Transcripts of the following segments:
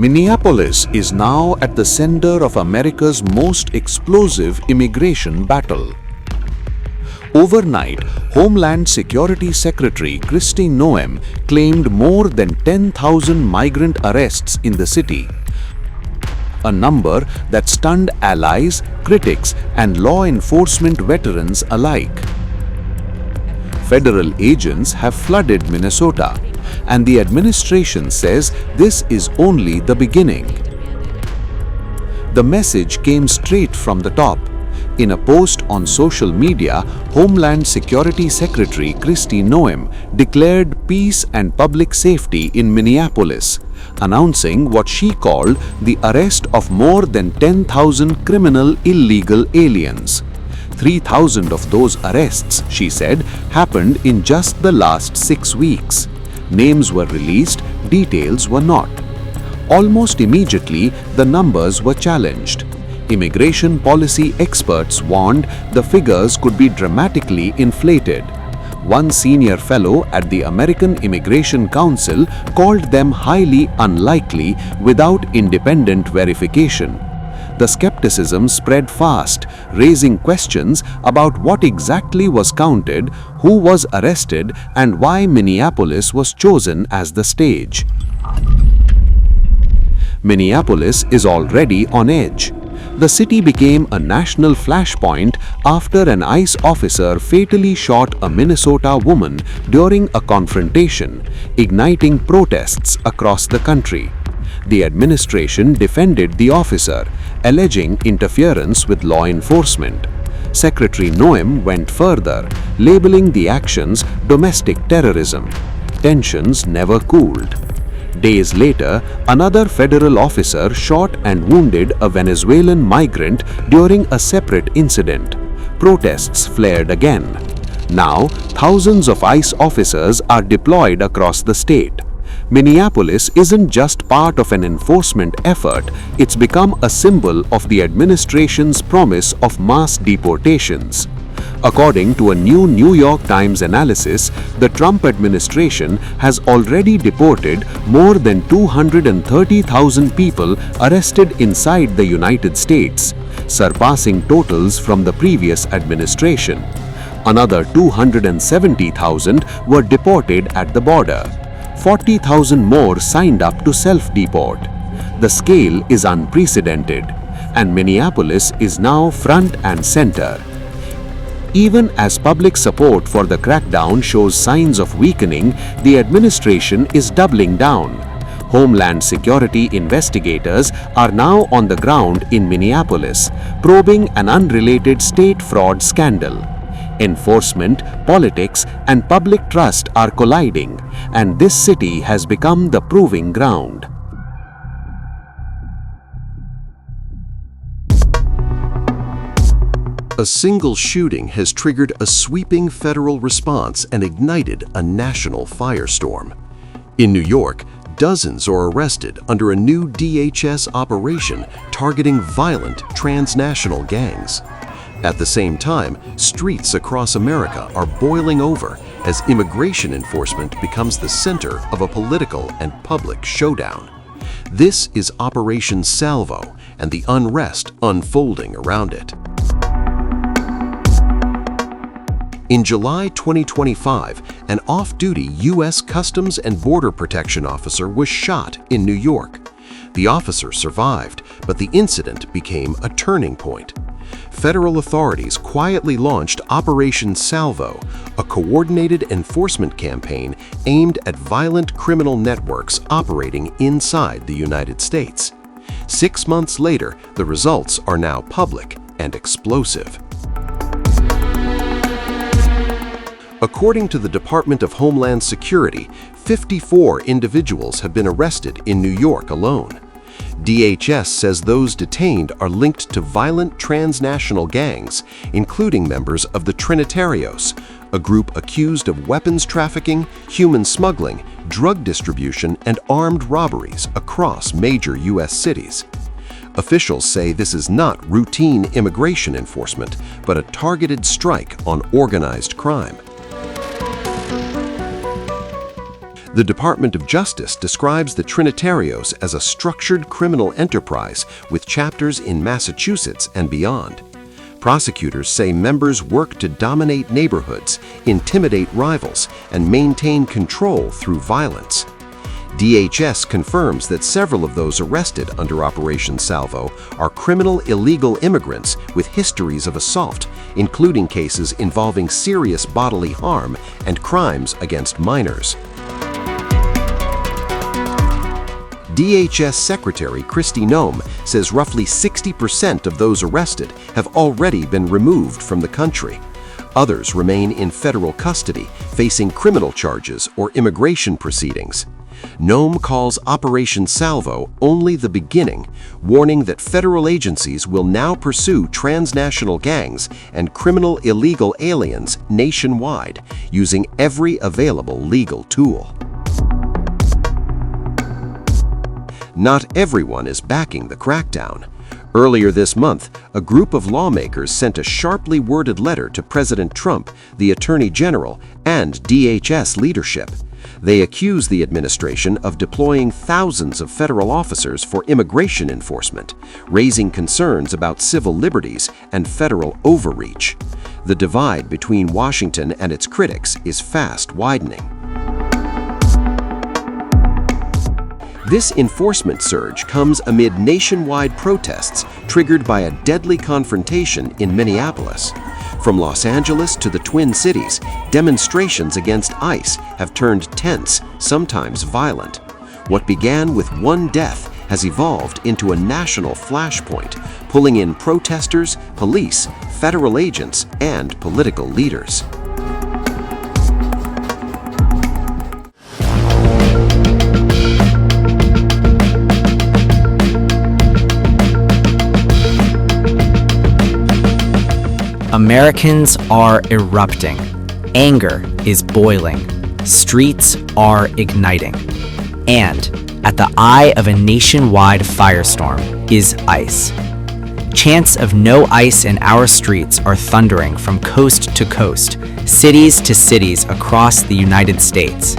Minneapolis is now at the center of America's most explosive immigration battle. Overnight, Homeland Security Secretary Kristi Noem claimed more than 10,000 migrant arrests in the city, a number that stunned allies, critics, and law enforcement veterans alike. Federal agents have flooded Minnesota, and the administration says this is only the beginning. The message came straight from the top. In a post on social media, Homeland Security Secretary Kristi Noem declared peace and public safety in Minneapolis, announcing what she called the arrest of more than 10,000 criminal illegal aliens. 3,000 of those arrests, she said, happened in just the last 6 weeks. Names were released, details were not. Almost immediately, the numbers were challenged. Immigration policy experts warned the figures could be dramatically inflated. One senior fellow at the American Immigration Council called them highly unlikely without independent verification. The skepticism spread fast, raising questions about what exactly was counted, who was arrested, and why Minneapolis was chosen as the stage. Minneapolis is already on edge. The city became a national flashpoint after an ICE officer fatally shot a Minnesota woman during a confrontation, igniting protests across the country. The administration defended the officer, alleging interference with law enforcement. Secretary Noem went further, labeling the actions domestic terrorism. Tensions never cooled. Days later, another federal officer shot and wounded a Venezuelan migrant during a separate incident. Protests flared again. Now, thousands of ICE officers are deployed across the state. Minneapolis isn't just part of an enforcement effort, it's become a symbol of the administration's promise of mass deportations. According to a new New York Times analysis, the Trump administration has already deported more than 230,000 people arrested inside the United States, surpassing totals from the previous administration. Another 270,000 were deported at the border. 40,000 more signed up to self-deport. The scale is unprecedented, and Minneapolis is now front and center. Even as public support for the crackdown shows signs of weakening, the administration is doubling down. Homeland Security investigators are now on the ground in Minneapolis, probing an unrelated state fraud scandal. Enforcement, politics, and public trust are colliding, and this city has become the proving ground. A single shooting has triggered a sweeping federal response and ignited a national firestorm. In New York, dozens are arrested under a new DHS operation targeting violent transnational gangs. At the same time, streets across America are boiling over as immigration enforcement becomes the center of a political and public showdown. This is Operation Salvo and the unrest unfolding around it. In July 2025, an off-duty U.S. Customs and Border Protection officer was shot in New York. The officer survived, but the incident became a turning point. Federal authorities quietly launched Operation Salvo, a coordinated enforcement campaign aimed at violent criminal networks operating inside the United States. 6 months later, the results are now public and explosive. According to the Department of Homeland Security, 54 individuals have been arrested in New York alone. DHS says those detained are linked to violent transnational gangs, including members of the Trinitarios, a group accused of weapons trafficking, human smuggling, drug distribution, and armed robberies across major U.S. cities. Officials say this is not routine immigration enforcement, but a targeted strike on organized crime. The Department of Justice describes the Trinitarios as a structured criminal enterprise with chapters in Massachusetts and beyond. Prosecutors say members work to dominate neighborhoods, intimidate rivals, and maintain control through violence. DHS confirms that several of those arrested under Operation Salvo are criminal illegal immigrants with histories of assault, including cases involving serious bodily harm and crimes against minors. DHS Secretary Kristi Noem says roughly 60% of those arrested have already been removed from the country. Others remain in federal custody, facing criminal charges or immigration proceedings. Noem calls Operation Salvo only the beginning, warning that federal agencies will now pursue transnational gangs and criminal illegal aliens nationwide, using every available legal tool. Not everyone is backing the crackdown. Earlier this month, a group of lawmakers sent a sharply worded letter to President Trump, the Attorney General, and DHS leadership. They accuse the administration of deploying thousands of federal officers for immigration enforcement, raising concerns about civil liberties and federal overreach. The divide between Washington and its critics is fast widening. This enforcement surge comes amid nationwide protests triggered by a deadly confrontation in Minneapolis. From Los Angeles to the Twin Cities, demonstrations against ICE have turned tense, sometimes violent. What began with one death has evolved into a national flashpoint, pulling in protesters, police, federal agents, and political leaders. Americans are erupting. Anger is boiling. Streets are igniting. And at the eye of a nationwide firestorm is ICE. Chants of no ICE in our streets are thundering from coast to coast, cities to cities across the United States.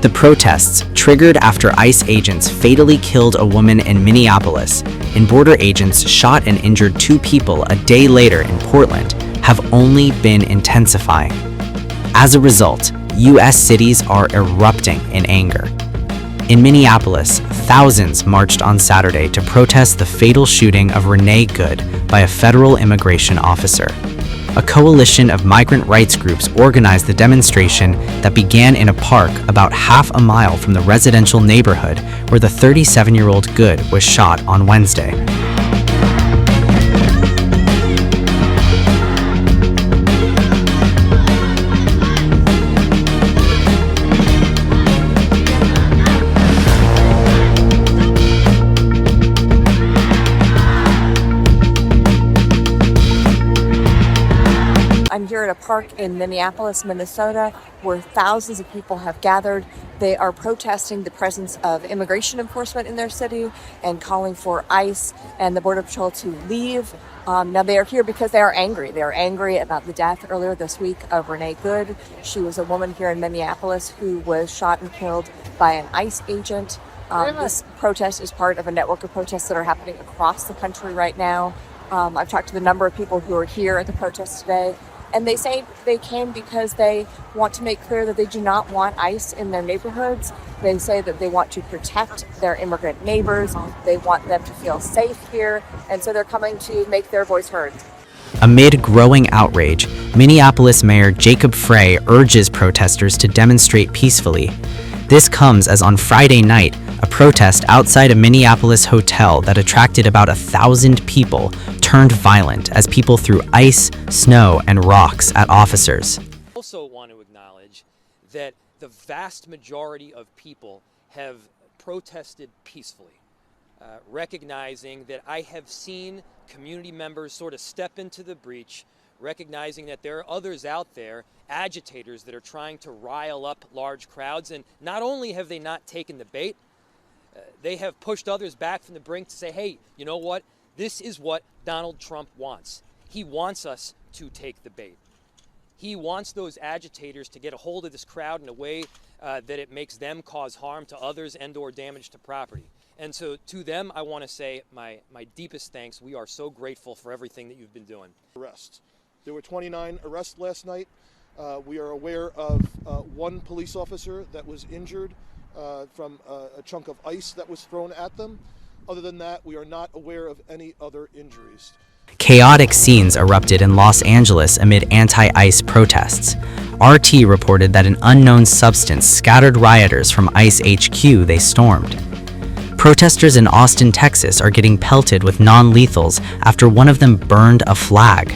The protests, triggered after ICE agents fatally killed a woman in Minneapolis and border agents shot and injured 2 people a day later in Portland, have only been intensifying. As a result, U.S. cities are erupting in anger. In Minneapolis, thousands marched on Saturday to protest the fatal shooting of Renee Good by a federal immigration officer. A coalition of migrant rights groups organized the demonstration that began in a park about half a mile from the residential neighborhood where the 37-year-old Good was shot on Wednesday. I'm here at a park in Minneapolis, Minnesota, where thousands of people have gathered. They are protesting the presence of immigration enforcement in their city and calling for ICE and the Border Patrol to leave. Now they are here because they are angry. They are angry about the death earlier this week of Renee Good. She was a woman here in Minneapolis who was shot and killed by an ICE agent. This protest is part of a network of protests that are happening across the country right now. I've talked to the number of people who are here at the protest today. And they say they came because they want to make clear that they do not want ICE in their neighborhoods. They say that they want to protect their immigrant neighbors. They want them to feel safe here. And so they're coming to make their voice heard. Amid growing outrage, Minneapolis Mayor Jacob Frey urges protesters to demonstrate peacefully. This comes as on Friday night, a protest outside a Minneapolis hotel that attracted about 1,000 people turned violent as people threw ice, snow, and rocks at officers. I also want to acknowledge that the vast majority of people have protested peacefully, recognizing that I have seen community members sort of step into the breach, recognizing that there are others out there, agitators that are trying to rile up large crowds. And not only have they not taken the bait, they have pushed others back from the brink to say, hey, you know what? This is what Donald Trump wants. He wants us to take the bait. He wants those agitators to get a hold of this crowd in a way that it makes them cause harm to others and or damage to property. And so to them, I want to say my deepest thanks. We are so grateful for everything that you've been doing. Arrests. There were 29 arrests last night. We are aware of one police officer that was injured from a chunk of ice that was thrown at them. Other than that, we are not aware of any other injuries. Chaotic scenes erupted in Los Angeles amid anti-ICE protests. RT reported that an unknown substance scattered rioters from ICE HQ they stormed. Protesters in Austin, Texas are getting pelted with non-lethals after one of them burned a flag.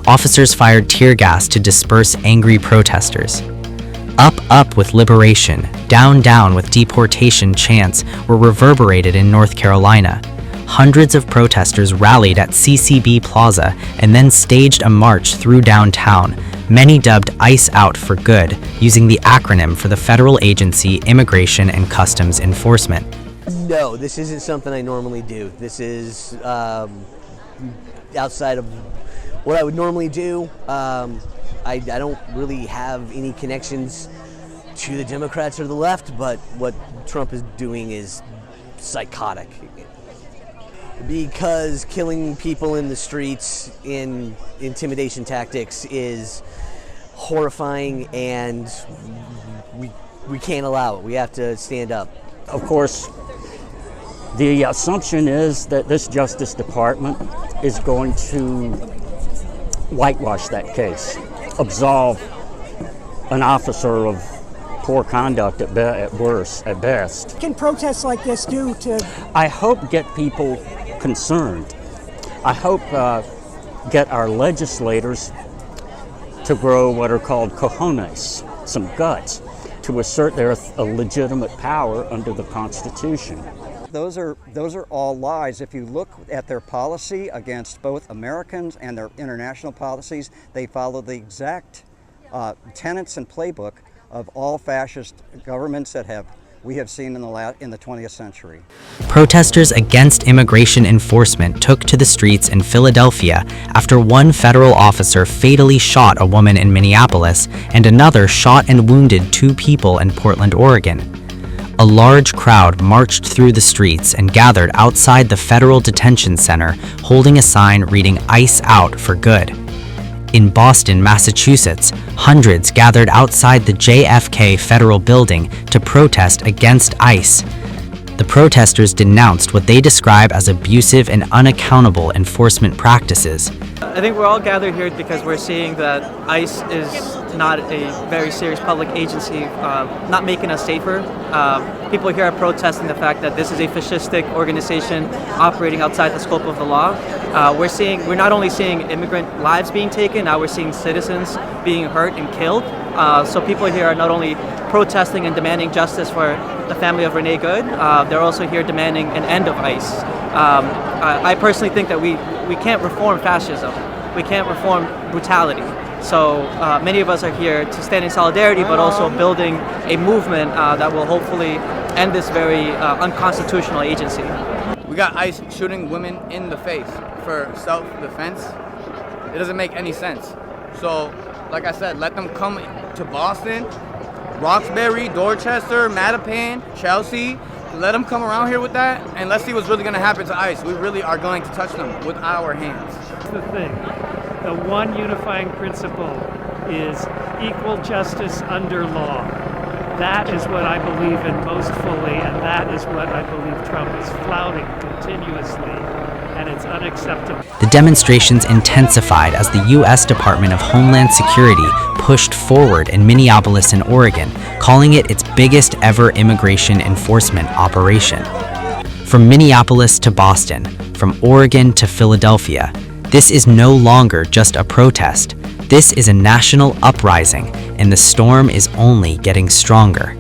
Officers fired tear gas to disperse angry protesters. Up with liberation, down with deportation chants were reverberated in North Carolina. Hundreds of protesters rallied at CCB Plaza and then staged a march through downtown, many dubbed ICE Out for Good, using the acronym for the federal agency Immigration and Customs Enforcement. No, this isn't something I normally do. This is outside of what I would normally do. I don't really have any connections to the Democrats or the left, but what Trump is doing is psychotic. Because killing people in the streets in intimidation tactics is horrifying, and we can't allow it. We have to stand up. Of course, the assumption is that this Justice Department is going to whitewash that case, absolve an officer of poor conduct at worst, at best. What can protests like this do to... I hope get people concerned. I hope get our legislators to grow what are called cojones, some guts, to assert their legitimate power under the Constitution. Those are all lies. If you look at their policy against both Americans and their international policies, they follow the exact tenets and playbook of all fascist governments that we have seen in the 20th century. Protesters against immigration enforcement took to the streets in Philadelphia after one federal officer fatally shot a woman in Minneapolis and another shot and wounded 2 people in Portland, Oregon. A large crowd marched through the streets and gathered outside the federal detention center, holding a sign reading "ICE Out for Good." In Boston, Massachusetts, hundreds gathered outside the JFK Federal Building to protest against ICE. The protesters denounced what they describe as abusive and unaccountable enforcement practices. I think we're all gathered here because we're seeing that ICE is not a very serious public agency, not making us safer. People here are protesting the fact that this is a fascistic organization operating outside the scope of the law. We're not only seeing immigrant lives being taken, now we're seeing citizens being hurt and killed. So people here are not only protesting and demanding justice for the family of Renee Good, they're also here demanding an end of ICE. I personally think that we can't reform fascism. We can't reform brutality. So many of us are here to stand in solidarity, but also building a movement that will hopefully end this very unconstitutional agency. We got ICE shooting women in the face for self-defense. It doesn't make any sense. So, like I said, let them come to Boston, Roxbury, Dorchester, Mattapan, Chelsea. Let them come around here with that, and let's see what's really going to happen to ICE. We really are going to touch them with our hands. That's the thing. The one unifying principle is equal justice under law. That is what I believe in most fully, and that is what I believe Trump is flouting continuously, and it's unacceptable. The demonstrations intensified as the U.S. Department of Homeland Security pushed forward in Minneapolis and Oregon, calling it its biggest ever immigration enforcement operation. From Minneapolis to Boston, from Oregon to Philadelphia, this is no longer just a protest. This is a national uprising, and the storm is only getting stronger.